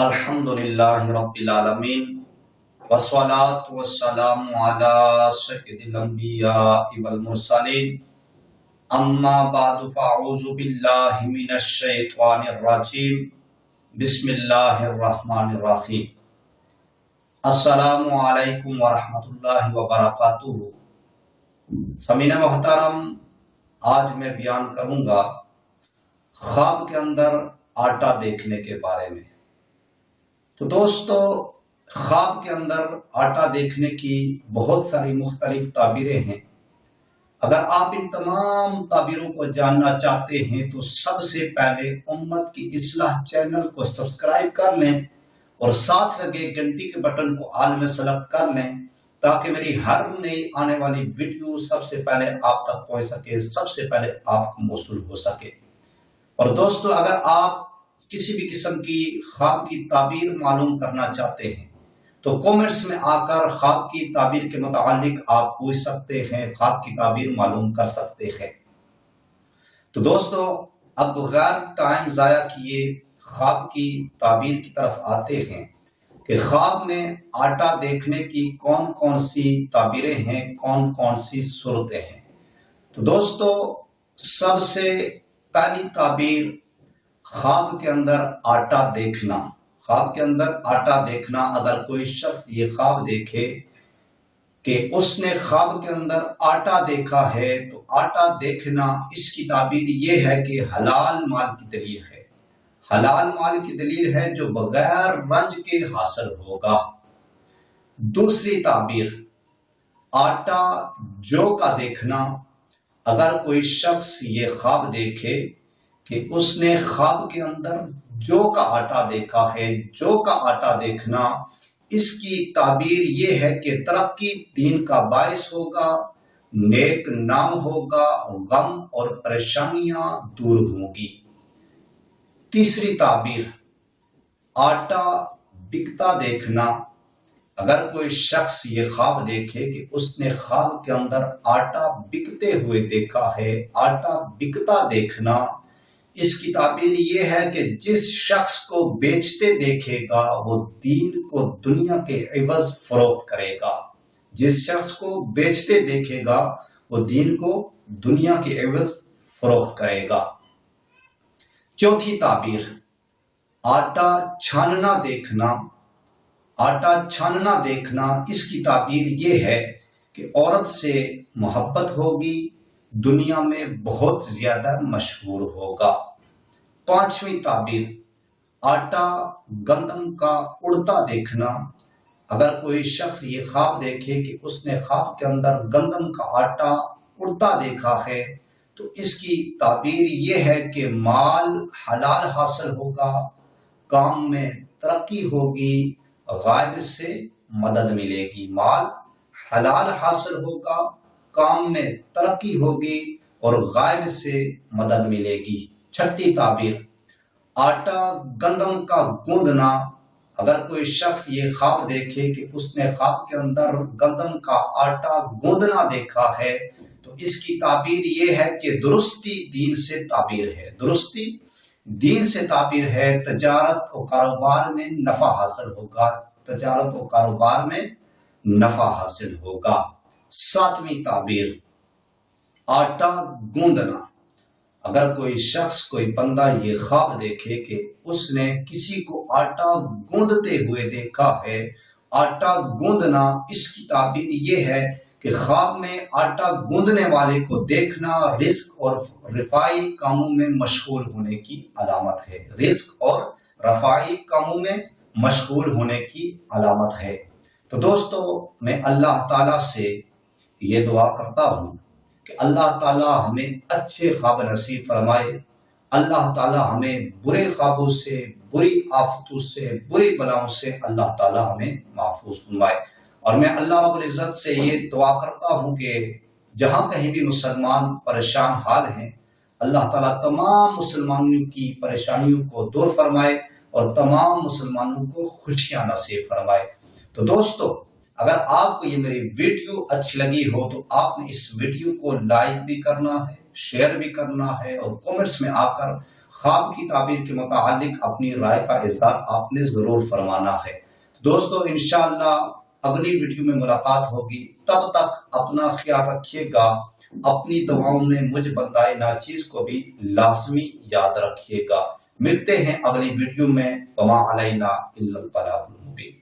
الحمدللہ رب العالمین والصلاة والسلام علی سید الانبیاء والمرسلین اما بعد فاعوذ باللہ من الشیطان الرجیم بسم اللہ الرحمن الرحیم۔ السلام علیکم ورحمۃ اللہ وبرکاتہ۔ سامعین محترم، آج میں بیان کروں گا خواب کے اندر آٹا دیکھنے کے بارے میں۔ تو دوستو، خواب کے اندر آٹا دیکھنے کی بہت ساری مختلف تعبیریں ہیں۔ اگر آپ ان تمام تعبیروں کو جاننا چاہتے ہیں تو سب سے پہلے امت کی اصلاح چینل کو سبسکرائب کر لیں اور ساتھ لگے گھنٹی کے بٹن کو آل میں سلیکٹ کر لیں تاکہ میری ہر نئی آنے والی ویڈیو سب سے پہلے آپ تک پہنچ سکے، سب سے پہلے آپ کو موصول ہو سکے۔ اور دوستو، اگر آپ کسی بھی قسم کی خواب کی تعبیر معلوم کرنا چاہتے ہیں تو کامنٹس میں آ کر خواب کی تعبیر کے متعلق آپ پوچھ سکتے ہیں، خواب کی تعبیر معلوم کر سکتے ہیں۔ تو دوستو، اب بغیر ٹائم ضائع کیے خواب کی تعبیر کی طرف آتے ہیں کہ خواب میں آٹا دیکھنے کی کون کون سی تعبیریں ہیں، کون کون سی صورتیں ہیں۔ تو دوستو، سب سے پہلی تعبیر خواب کے اندر آٹا دیکھنا۔ خواب کے اندر آٹا دیکھنا، اگر کوئی شخص یہ خواب دیکھے کہ اس نے خواب کے اندر آٹا دیکھا ہے تو آٹا دیکھنا اس کی تعبیر یہ ہے کہ حلال مال کی دلیل ہے۔ حلال مال کی دلیل ہے جو بغیر رنج کے حاصل ہوگا۔ دوسری تعبیر آٹا جو کا دیکھنا، اگر کوئی شخص یہ خواب دیکھے کہ اس نے خواب کے اندر جو کا آٹا دیکھا ہے، جو کا آٹا دیکھنا اس کی تعبیر یہ ہے کہ ترقی دین کا باعث ہوگا، نیک نام ہوگا، غم اور پریشانیاں دور ہوں گی۔ تیسری تعبیر آٹا بکتا دیکھنا، اگر کوئی شخص یہ خواب دیکھے کہ اس نے خواب کے اندر آٹا بکتے ہوئے دیکھا ہے، آٹا بکتا دیکھنا اس کی تعبیر یہ ہے کہ جس شخص کو بیچتے دیکھے گا وہ دین کو دنیا کے عوض فروخت کرے گا۔ جس شخص کو بیچتے دیکھے گا وہ دین کو دنیا کے عوض فروخت کرے گا۔ چوتھی تعبیر آٹا چھاننا دیکھنا۔ آٹا چھاننا دیکھنا اس کی تعبیر یہ ہے کہ عورت سے محبت ہوگی، دنیا میں بہت زیادہ مشہور ہوگا۔ پانچویں تعبیر آٹا گندم کا اڑتا دیکھنا، اگر کوئی شخص یہ خواب دیکھے کہ اس نے خواب کے اندر گندم کا آٹا اڑتا دیکھا ہے تو اس کی تعبیر یہ ہے کہ مال حلال حاصل ہوگا، کام میں ترقی ہوگی، غائب سے مدد ملے گی۔ مال حلال حاصل ہوگا، کام میں ترقی ہوگی اور غائب سے مدد ملے گی۔ چھٹی تعبیر آٹا گندم کا گوندنا، اگر کوئی شخص یہ خواب دیکھے کہ اس نے خواب کے اندر گندم کا آٹا گوندنا دیکھا ہے تو اس کی تعبیر یہ ہے کہ درستی دین سے تعبیر ہے، درستی دین سے تعبیر ہے، تجارت و کاروبار میں نفع حاصل ہوگا، تجارت و کاروبار میں نفع حاصل ہوگا۔ ساتویں تعبیر آٹا گوندنا، اگر کوئی شخص، کوئی بندہ یہ خواب دیکھے کہ اس نے کسی کو آٹا گوندتے ہوئے دیکھا ہے، آٹا گوندنا اس کی تعبیر یہ ہے کہ خواب میں آٹا گوندنے والے کو دیکھنا رزق اور رفائی کاموں میں مشغول ہونے کی علامت ہے، رزق اور رفائی کاموں میں مشغول ہونے کی علامت ہے۔ تو دوستو، میں اللہ تعالیٰ سے یہ دعا کرتا ہوں کہ اللہ تعالیٰ ہمیں اچھے خواب نصیب فرمائے، اللہ تعالیٰ ہمیں برے خوابوں سے، بری آفتوں سے، بری بلاؤں سے اللہ تعالیٰ ہمیں محفوظ فرمائے۔ اور میں اللہ رب العزت سے یہ دعا کرتا ہوں کہ جہاں کہیں بھی مسلمان پریشان حال ہیں، اللہ تعالیٰ تمام مسلمانوں کی پریشانیوں کو دور فرمائے اور تمام مسلمانوں کو خوشیاں نصیب فرمائے۔ تو دوستو، اگر آپ کو یہ میری ویڈیو اچھی لگی ہو تو آپ نے اس ویڈیو کو لائک بھی کرنا ہے، شیئر بھی کرنا ہے اور کامنٹس میں آ کر خواب کی تعبیر کے متعلق اپنی رائے کا اظہار آپ نے ضرور فرمانا ہے۔ دوستو انشاءاللہ اگلی ویڈیو میں ملاقات ہوگی، تب تک اپنا خیال رکھیے گا، اپنی دعاؤں میں مجھ بندائے ناچیز کو بھی لازمی یاد رکھیے گا۔ ملتے ہیں اگلی ویڈیو میں، وما علینا الا البلاغ المبین۔